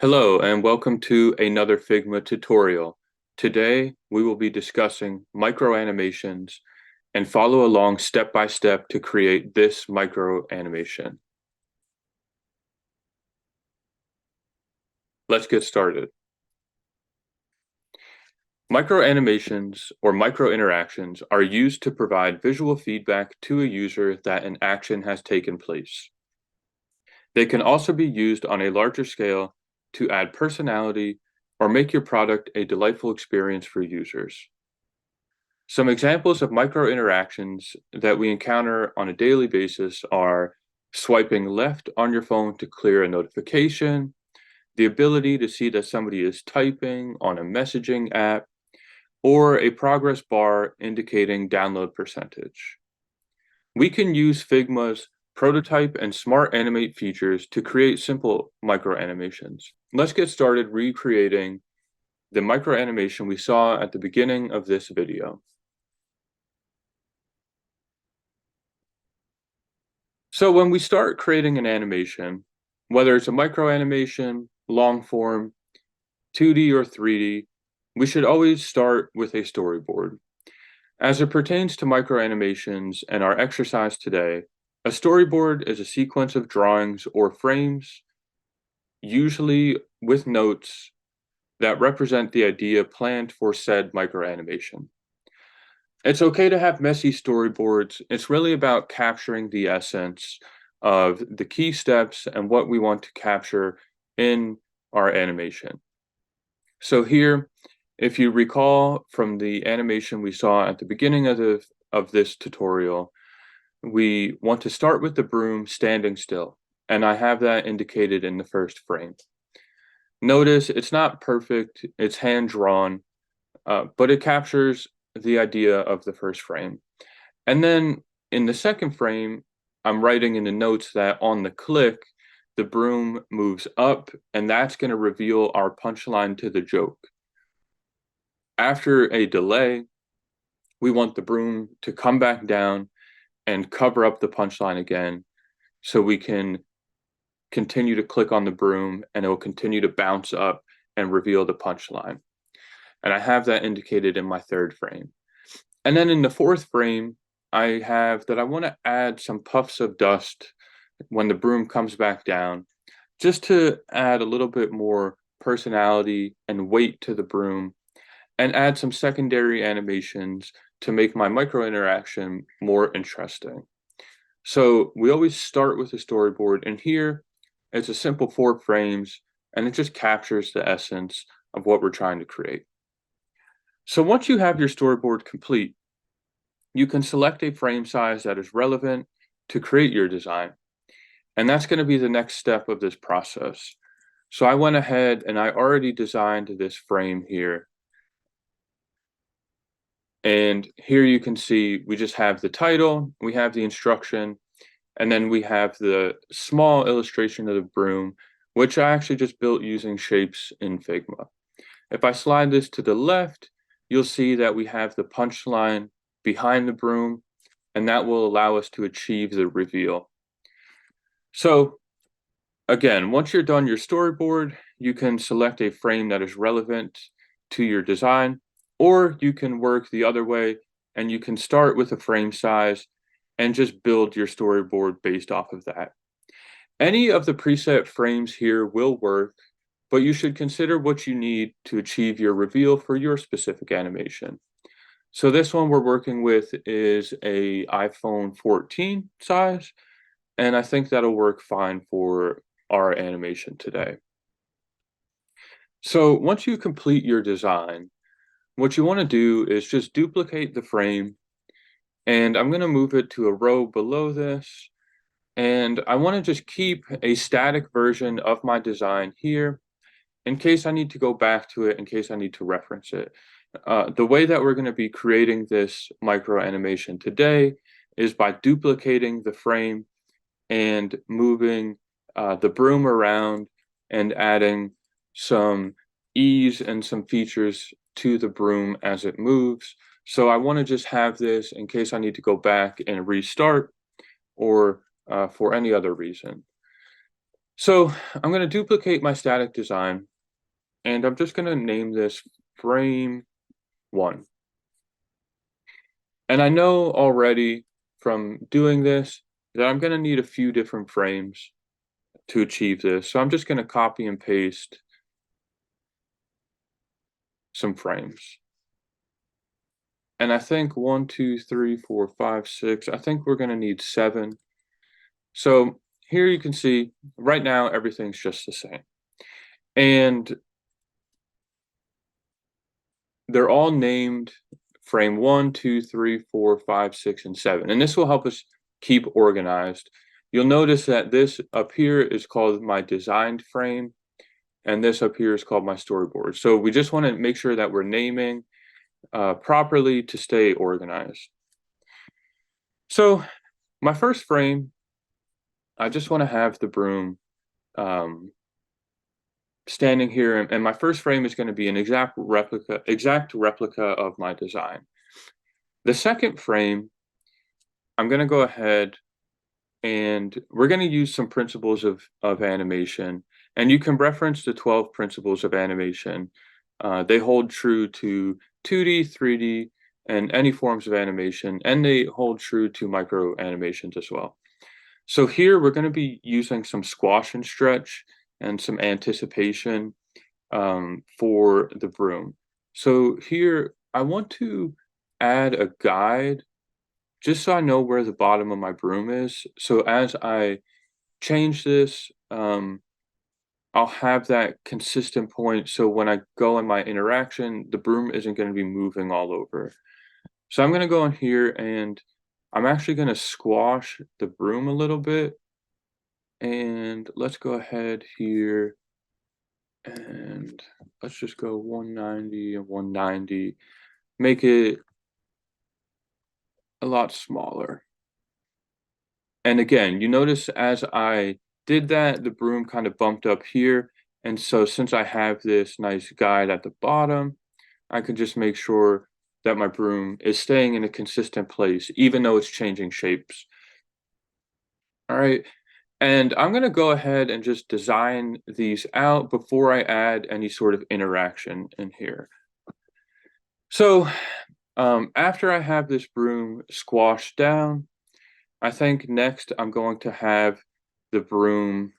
Hello and welcome to another Figma tutorial. Today we will be discussing micro animations and follow along step by step to create this micro animation. Let's get started. Micro animations or micro interactions are used to provide visual feedback to a user that an action has taken place. They can also be used on a larger scale to add personality or make your product a delightful experience for users. Some examples of micro interactions that we encounter on a daily basis are swiping left on your phone to clear a notification, the ability to see that somebody is typing on a messaging app, or a progress bar indicating download percentage. We can use Figma's prototype and smart animate features to create simple micro animations. Let's get started recreating the micro animation we saw at the beginning of this video. So when we start creating an animation, whether it's a micro animation, long form, 2D or 3D, we should always start with a storyboard. As it pertains to micro animations and our exercise today, a storyboard is a sequence of drawings or frames, usually with notes that represent the idea planned for said micro animation. It's okay to have messy storyboards. It's really about capturing the essence of the key steps and what we want to capture in our animation. So here, if you recall from the animation we saw at the beginning of this tutorial, we want to start with the broom standing still, and I have that indicated in the first frame. Notice it's not perfect, it's hand drawn, but it captures the idea of the first frame. And then in the second frame, I'm writing in the notes that on the click, the broom moves up, and that's going to reveal our punchline to the joke. After a delay, we want the broom to come back down and cover up the punchline again so we can continue to click on the broom and it will continue to bounce up and reveal the punchline. And I have that indicated in my third frame. And then in the fourth frame, I have that I want to add some puffs of dust when the broom comes back down, just to add a little bit more personality and weight to the broom, and add some secondary animations to make my micro interaction more interesting. So we always start with a storyboard, and here it's a simple 4 frames, and it just captures the essence of what we're trying to create. So once you have your storyboard complete, you can select a frame size that is relevant to create your design. And that's going to be the next step of this process. So I went ahead and I already designed this frame here. And here you can see we just have the title, we have the instruction, and then we have the small illustration of the broom, which I actually just built using shapes in Figma. If I slide this to the left, you'll see that we have the punchline behind the broom, and that will allow us to achieve the reveal. So again, once you're done your storyboard, you can select a frame that is relevant to your design, or you can work the other way and you can start with a frame size and just build your storyboard based off of that. Any of the preset frames here will work, but you should consider what you need to achieve your reveal for your specific animation. So this one we're working with is a iPhone 14 size, and I think that'll work fine for our animation today. So once you complete your design, what you want to do is just duplicate the frame, and I'm going to move it to a row below this, and I want to just keep a static version of my design here in case I need to go back to it, in case I need to reference it. The way that we're going to be creating this micro animation today is by duplicating the frame and moving the broom around and adding some ease and some features to the broom as it moves. So I want to just have this in case I need to go back and restart or for any other reason. So I'm going to duplicate my static design, and I'm just going to name this frame 1. And I know already from doing this that I'm going to need a few different frames to achieve this. So I'm just going to copy and paste some frames. And I think 1, 2, 3, 4, 5, 6. I think we're going to need 7. So here you can see right now everything's just the same. And they're all named frame 1, 2, 3, 4, 5, 6, and 7. And this will help us keep organized. You'll notice that this up here is called my designed frame, and this up here is called my storyboard. So we just want to make sure that we're naming properly to stay organized. So my first frame, I just want to have the broom um, standing here, and my first frame is going to be an exact replica of my design. The second frame, I'm going to go ahead and we're going to use some principles of animation. And you can reference the 12 principles of animation. They hold true to 2D, 3D, and any forms of animation, and they hold true to micro animations as well. So here we're going to be using some squash and stretch and some anticipation for the broom. So here I want to add a guide just so I know where the bottom of my broom is. So as I change this, I'll have that consistent point. So when I go in my interaction, the broom isn't going to be moving all over. So I'm going to go in here and I'm actually going to squash the broom a little bit. And let's go ahead here and let's just go 190 and 190. Make it a lot smaller. And again, you notice as I did that, the broom kind of bumped up here. And so since I have this nice guide at the bottom, I can just make sure that my broom is staying in a consistent place, even though it's changing shapes. All right. And I'm going to go ahead and just design these out before I add any sort of interaction in here. So after I have this broom squashed down, I think next I'm going to have the broom,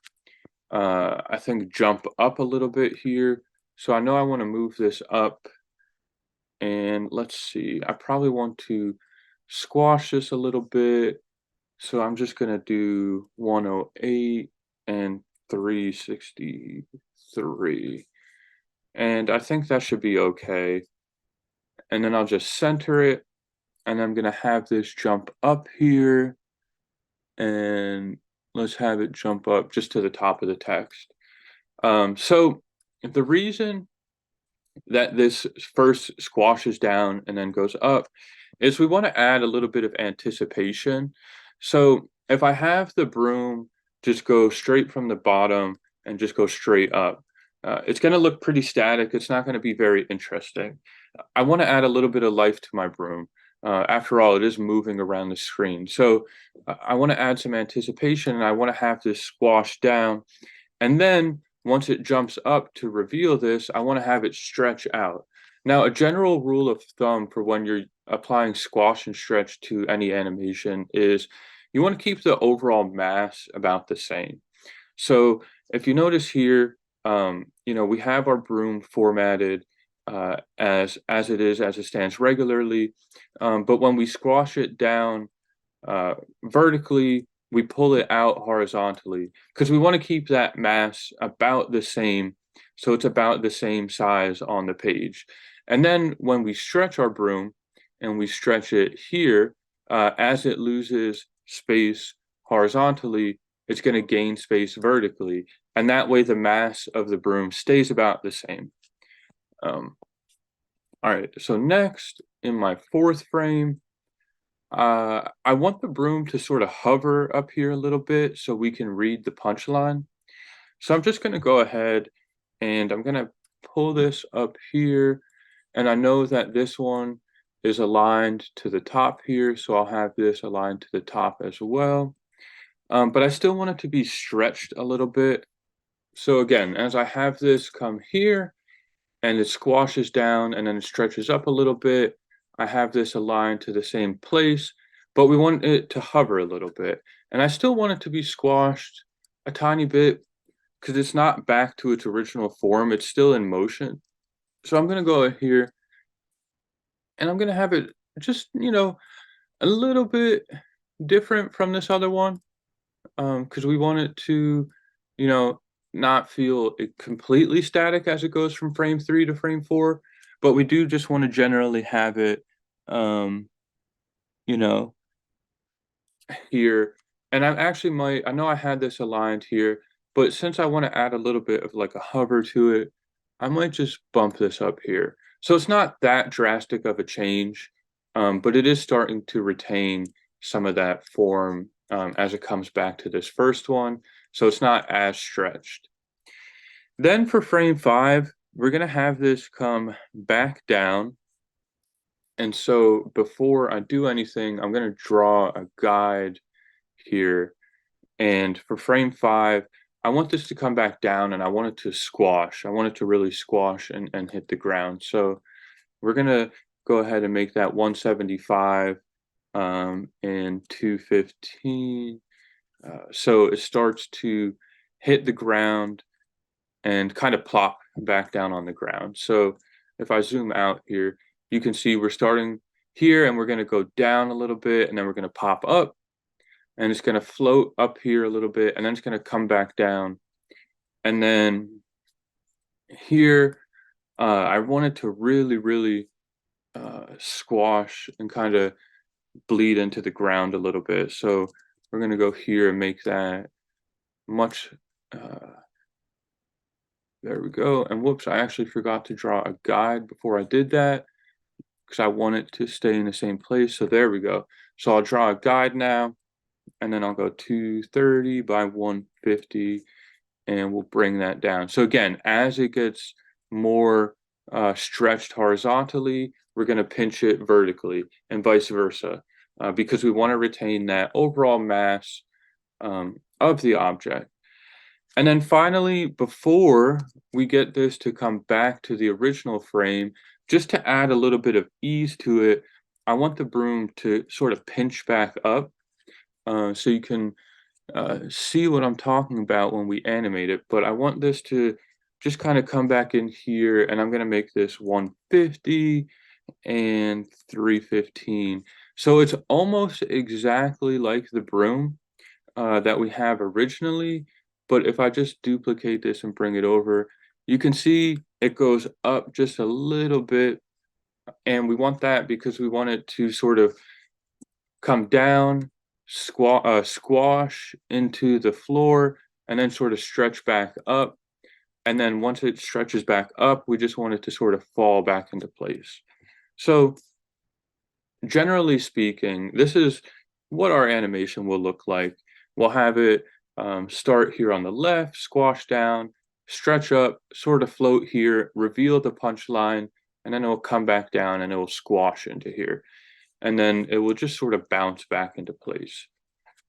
I think, jump up a little bit here. So I know I want to move this up. And let's see, I probably want to squash this a little bit. So I'm just going to do 108 and 363. And I think that should be okay. And then I'll just center it. And I'm going to have this jump up here. And let's have it jump up just to the top of the text. So the reason that this first squashes down and then goes up is we want to add a little bit of anticipation. So if I have the broom just go straight from the bottom and just go straight up, it's going to look pretty static. It's not going to be very interesting. I want to add a little bit of life to my broom. After all, it is moving around the screen. So I want to add some anticipation and I want to have this squash down. And then once it jumps up to reveal this, I want to have it stretch out. Now, a general rule of thumb for when you're applying squash and stretch to any animation is you want to keep the overall mass about the same. So if you notice here, we have our broom formatted as it is, as it stands regularly. But when we squash it down vertically, we pull it out horizontally because we want to keep that mass about the same. So it's about the same size on the page. And then when we stretch our broom and we stretch it here, as it loses space horizontally, it's going to gain space vertically. And that way the mass of the broom stays about the same. All right, so next in my fourth frame, I want the broom to sort of hover up here a little bit so we can read the punchline. So I'm just going to go ahead and I'm going to pull this up here. And I know that this one is aligned to the top here, so I'll have this aligned to the top as well. but I still want it to be stretched a little bit. So again, as I have this come here and it squashes down and then it stretches up a little bit, I have this aligned to the same place, but we want it to hover a little bit. And I still want it to be squashed a tiny bit because it's not back to its original form. It's still in motion. So I'm going to go here and I'm going to have it just, a little bit different from this other one. Because we want it to, you know, not feel completely static as it goes from frame 3 to frame 4, but we do just want to generally have it, um, you know, here. And I know I had this aligned here, but since I want to add a little bit of like a hover to it, I might just bump this up here. So it's not that drastic of a change, but it is starting to retain some of that form as it comes back to this first one. So it's not as stretched. Then for frame 5, we're going to have this come back down. And so before I do anything, I'm going to draw a guide here. And for frame 5, I want this to come back down and I want it to squash. I want it to really squash and hit the ground. So we're going to go ahead and make that 175 and 215. So it starts to hit the ground and kind of plop back down on the ground. So if I zoom out here, you can see we're starting here and we're going to go down a little bit and then we're going to pop up and it's going to float up here a little bit and then it's going to come back down. And then here, I wanted to really, really squash and kind of bleed into the ground a little bit. So we're going to go here and make that much. There we go. And whoops, I actually forgot to draw a guide before I did that because I want it to stay in the same place. So there we go. So I'll draw a guide now and then I'll go 230 by 150 and we'll bring that down. So again, as it gets more stretched horizontally, we're going to pinch it vertically and vice versa because we want to retain that overall mass of the object. And then finally, before we get this to come back to the original frame, just to add a little bit of ease to it, I want the broom to sort of pinch back up so you can see what I'm talking about when we animate it, but I want this to just kind of come back in here and I'm going to make this 150 and 315. So it's almost exactly like the broom that we have originally, but if I just duplicate this and bring it over, you can see it goes up just a little bit and we want that because we want it to sort of come down, squash into the floor, and then sort of stretch back up. And then once it stretches back up, we just want it to sort of fall back into place. So generally speaking, this is what our animation will look like. We'll have it start here on the left, squash down, stretch up, sort of float here, reveal the punch line, and then it will come back down and it will squash into here. And then it will just sort of bounce back into place.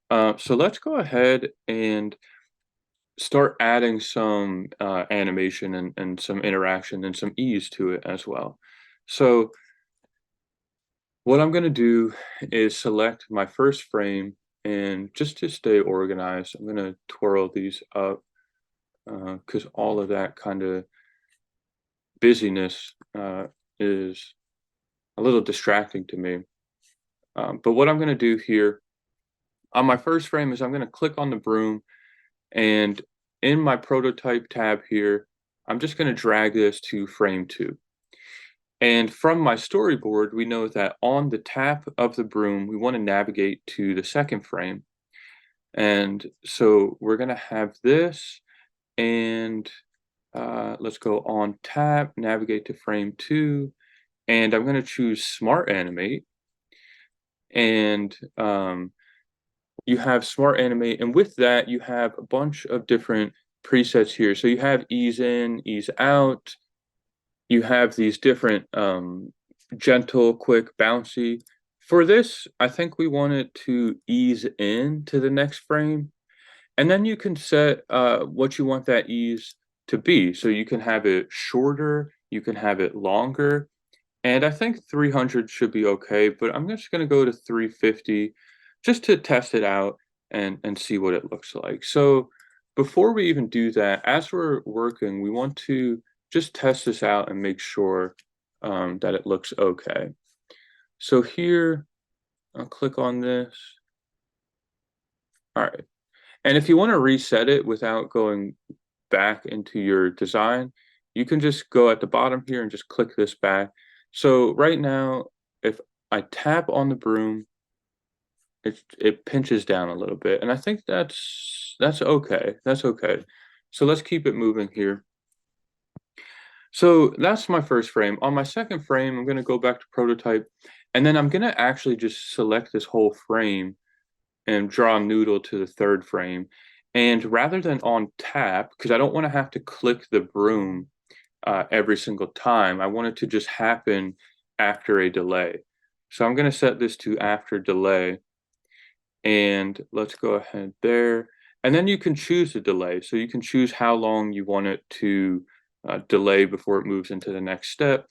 So let's go ahead and start adding some animation and some interaction and some ease to it as well. So what I'm going to do is select my first frame and just to stay organized, I'm going to twirl these up because all of that kind of busyness is a little distracting to me. But what I'm going to do here on my first frame is I'm going to click on the broom and in my prototype tab here, I'm just going to drag this to frame 2. And from my storyboard, we know that on the tap of the broom, we want to navigate to the second frame. And so we're going to have this and let's go on tap, navigate to frame 2. And I'm going to choose Smart Animate. And you have Smart Animate. And with that, you have a bunch of different presets here. So you have ease in, ease out. You have these different gentle, quick, bouncy, For this, I think we want it to ease in to the next frame, and then you can set what you want that ease to be. So you can have it shorter, you can have it longer, and I think 300 should be okay, but I'm just gonna go to 350 just to test it out and see what it looks like. So before we even do that, as we're working, we want to just test this out and make sure that it looks okay. So here, I'll click on this. All right. And if you want to reset it without going back into your design, you can just go at the bottom here and just click this back. So right now, if I tap on the broom, it pinches down a little bit, and I think that's okay. That's okay. So let's keep it moving here. So that's my first frame. On my second frame, I'm going to go back to prototype, and then I'm going to actually just select this whole frame and draw a noodle to the third frame. And rather than on tap, because I don't want to have to click the broom every single time, I want it to just happen after a delay. So I'm going to set this to after delay, and let's go ahead there. And then you can choose the delay. So you can choose how long you want it to delay before it moves into the next step.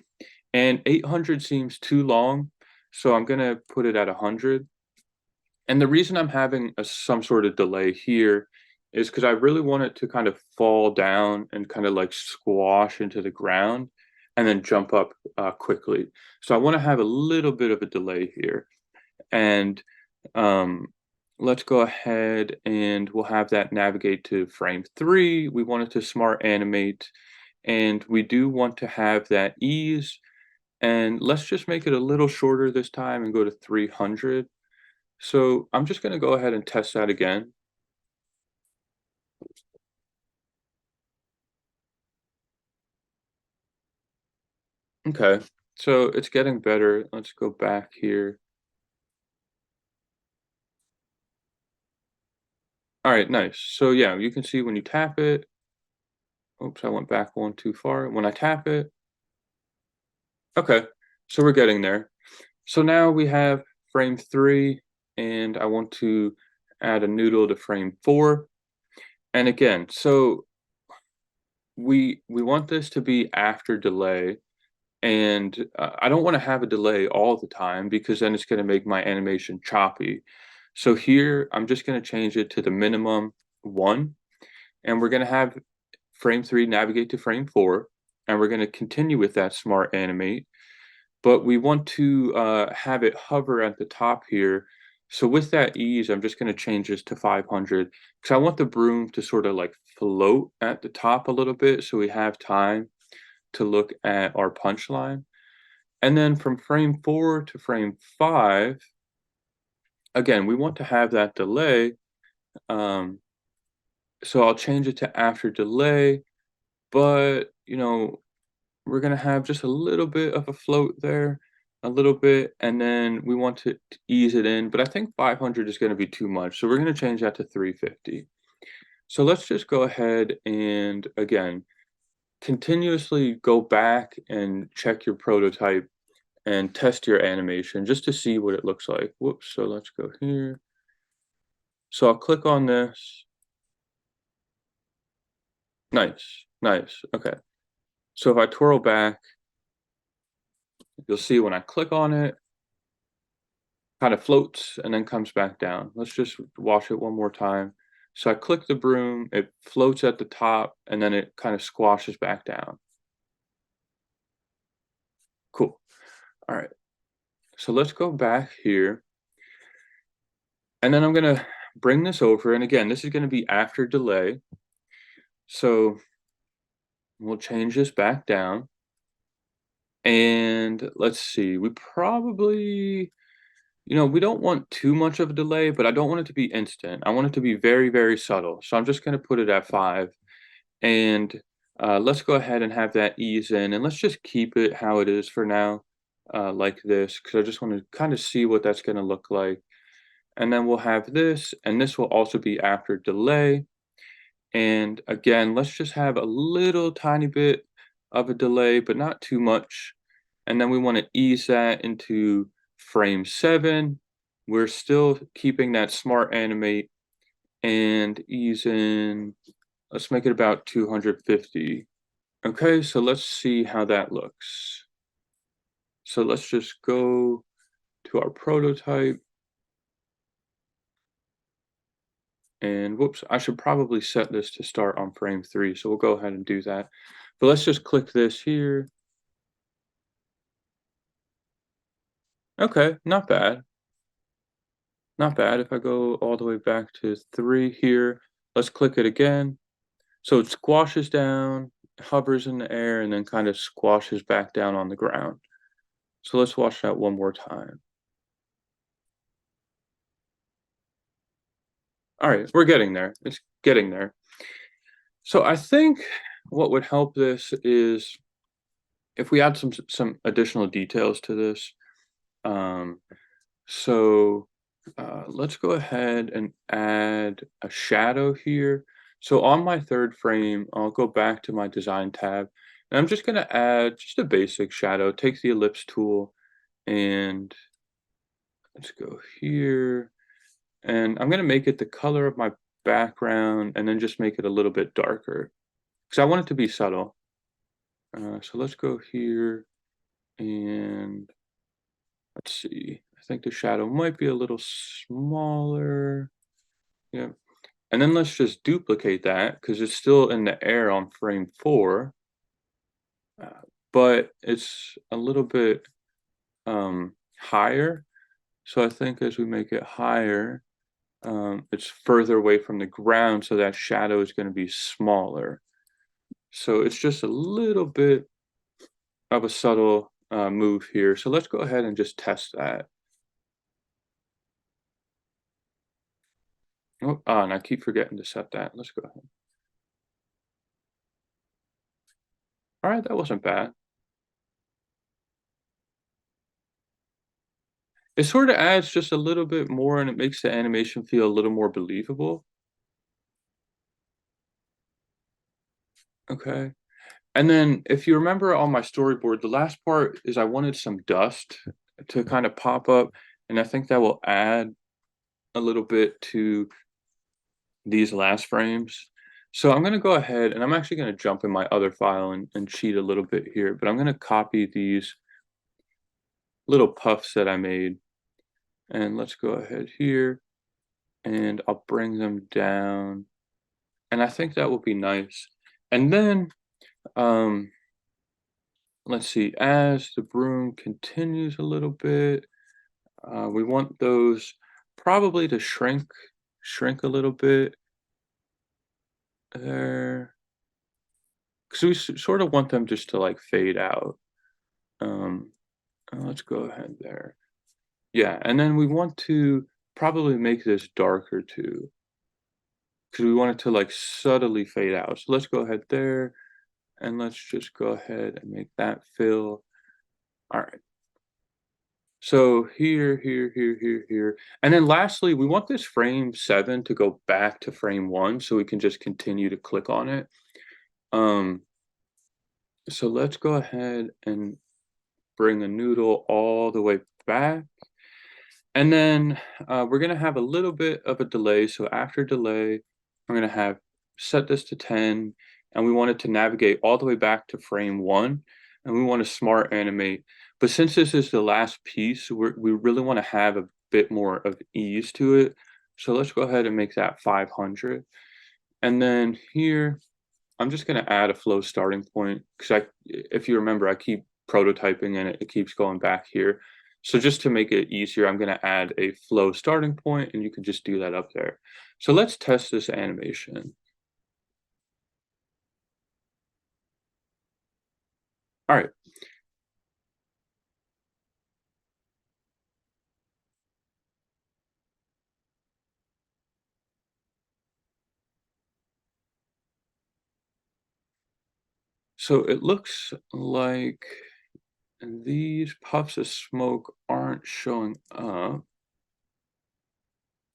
And 800 seems too long, so I'm going to put it at 100. And the reason I'm having some sort of delay here is because I really want it to kind of fall down and kind of like squash into the ground and then jump up quickly. So I want to have a little bit of a delay here. And um, let's go ahead and we'll have that navigate to frame 3. We want it to smart animate, and we do want to have that ease. And let's just make it a little shorter this time and go to 300. So I'm just going to go ahead and test that again. Okay, so it's getting better. Let's go back here. All right, nice. So yeah, you can see when you tap it. Oops, I went back one too far. When I tap it, okay, so we're getting there. So now we have frame 3, and I want to add a noodle to frame 4. And again, so we want this to be after delay. And I don't want to have a delay all the time because then it's going to make my animation choppy. So here, I'm just going to change it to the minimum 1, and we're going to have frame 3 navigate to frame 4, and we're going to continue with that smart animate. But we want to have it hover at the top here. So with that ease, I'm just going to change this to 500 because I want the broom to sort of like float at the top a little bit so we have time to look at our punchline. And then from frame 4 to frame 5, again, we want to have that delay. Um, so I'll change it to after delay, but we're gonna have just a little bit of a float there, a little bit, and then we want to ease it in. But I think 500 is gonna be too much, so we're gonna change that to 350. So let's just go ahead and again continuously go back and check your prototype and test your animation just to see what it looks like. Whoops, so let's go here. So I'll click on this. Nice, nice. Okay. So if I twirl back, you'll see when I click on it, kind of floats and then comes back down. Let's just watch it one more time. So I click the broom, it floats at the top, and then it kind of squashes back down. Cool. All right. So let's go back here. And then I'm going to bring this over. And again, this is going to be after delay. So we'll change this back down. And let's see, we probably, we don't want too much of a delay, but I don't want it to be instant. I want it to be very, very subtle. So I'm just going to put it at 5. And let's go ahead and have that ease in. And let's just keep it how it is for now, like this, because I just want to kind of see what that's going to look like. And then we'll have this, and this will also be after delay. And again, let's just have a little tiny bit of a delay, but not too much. And then we want to ease that into frame 7, we're still keeping that smart animate and ease in. Let's make it about 250. Okay, so let's see how that looks. So let's just go to our prototype. And whoops, I should probably set this to start on frame 3. So we'll go ahead and do that. But let's just click this here. Okay, not bad. Not bad. If I go all the way back to 3 here, let's click it again. So it squashes down, hovers in the air, and then kind of squashes back down on the ground. So let's watch that one more time. All right, we're getting there. It's getting there. So I think what would help this is if we add some additional details to this. Um, so let's go ahead and add a shadow here. So on my third frame, I'll go back to my design tab, and I'm just going to add just a basic shadow. Take the ellipse tool and let's go here. And I'm going to make it the color of my background and then just make it a little bit darker because I want it to be subtle. So let's go here and let's see. I think the shadow might be a little smaller. Yeah. And then let's just duplicate that because it's still in the air on frame 4, uh, but it's a little bit higher. So I think as we make it higher, it's further away from the ground, so that shadow is going to be smaller. So it's just a little bit of a subtle move here. So let's go ahead and just test that. Oh, and I keep forgetting to set that. Let's go ahead. All right, that wasn't bad. It sort of adds just a little bit more and it makes the animation feel a little more believable. Okay. And then if you remember on my storyboard, the last part is I wanted some dust to kind of pop up, and I think that will add a little bit to these last frames. So I'm going to go ahead and I'm actually going to jump in my other file and cheat a little bit here, but I'm going to copy these little puffs that I made. And let's go ahead here and I'll bring them down. And I think that will be nice. And then, let's see, as the broom continues a little bit, we want those probably to shrink a little bit there. Because we sort of want them just to like fade out. Um, let's go ahead there. Yeah, and then we want to probably make this darker too. Because we want it to like subtly fade out. So let's go ahead there. And let's just go ahead and make that fill. All right. So here. And then lastly, we want this frame 7 to go back to frame 1 so we can just continue to click on it. Um, so let's go ahead and bring the noodle all the way back. And then we're going to have a little bit of a delay. So after delay, I'm going to have set this to 10, and we want it to navigate all the way back to frame 1, and we want to smart animate. But since this is the last piece, we really want to have a bit more of ease to it. So let's go ahead and make that 500. And then here, I'm just going to add a flow starting point because if you remember, I keep prototyping and it keeps going back here. So just to make it easier, I'm going to add a flow starting point and you can just do that up there. So let's test this animation. All right. So it looks like these puffs of smoke aren't showing up.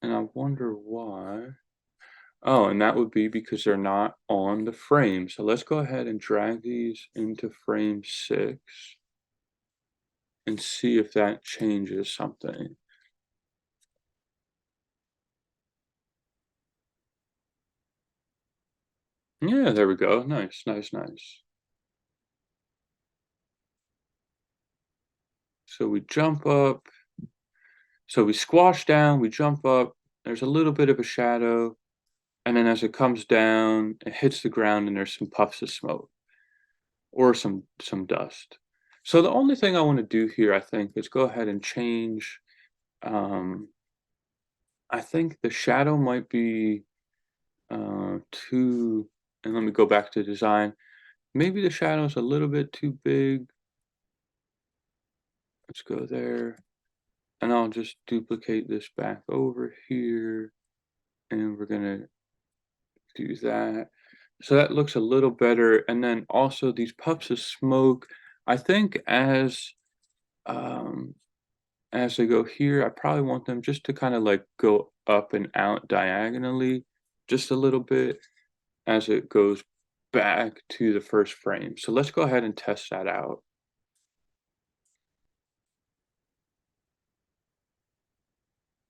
And I wonder why. Oh, and that would be because they're not on the frame. So let's go ahead and drag these into frame 6. and see if that changes something. Yeah, there we go. Nice, nice, nice. So we jump up. So we squash down, we jump up. There's a little bit of a shadow. And then as it comes down, it hits the ground and there's some puffs of smoke or some dust. So the only thing I want to do here, I think, is go ahead and change. Um, I think the shadow might be too. And let me go back to design. Maybe the shadow's a little bit too big. Let's go there. And I'll just duplicate this back over here. And we're gonna do that. So that looks a little better. And then also these puffs of smoke, I think um as they go here, I probably want them just to kind of like go up and out diagonally just a little bit as it goes back to the first frame. So let's go ahead and test that out.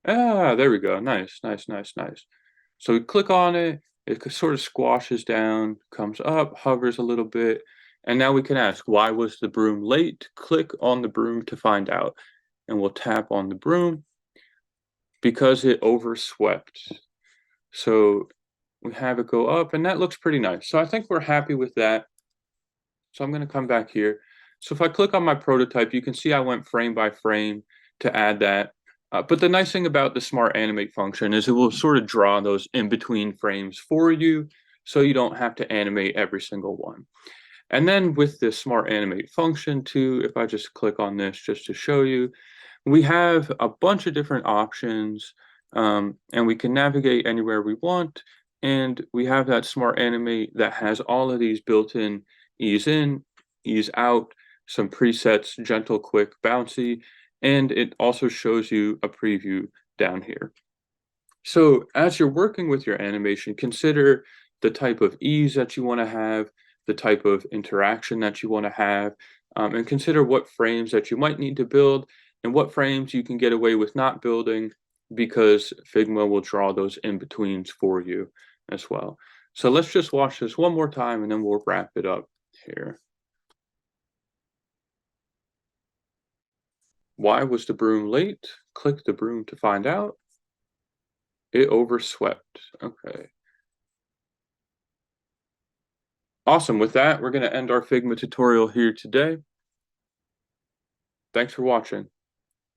Ah, there we go. Nice, nice, nice, nice. So we click on it, it sort of squashes down, comes up, hovers a little bit, and now we can ask, why was the broom late? Click on the broom to find out. And we'll tap on the broom because it overswept. So we have it go up, and that looks pretty nice. So I think we're happy with that. So I'm going to come back here. So if I click on my prototype, you can see I went frame by frame to add that. But the nice thing about the Smart Animate function is it will sort of draw those in between frames for you, so you don't have to animate every single one. And then with the Smart Animate function too, if I just click on this just to show you, we have a bunch of different options, and we can navigate anywhere we want. And we have that Smart Animate that has all of these built-in ease in, ease out, some presets, gentle, quick, bouncy, and it also shows you a preview down here. So as you're working with your animation, consider the type of ease that you want to have, the type of interaction that you want to have, and consider what frames that you might need to build and what frames you can get away with not building because Figma will draw those in-betweens for you as well. So let's just watch this one more time and then we'll wrap it up here. Why was the broom late? Click the broom to find out. It overswept. Okay. Awesome. With that, we're going to end our Figma tutorial here today. Thanks for watching.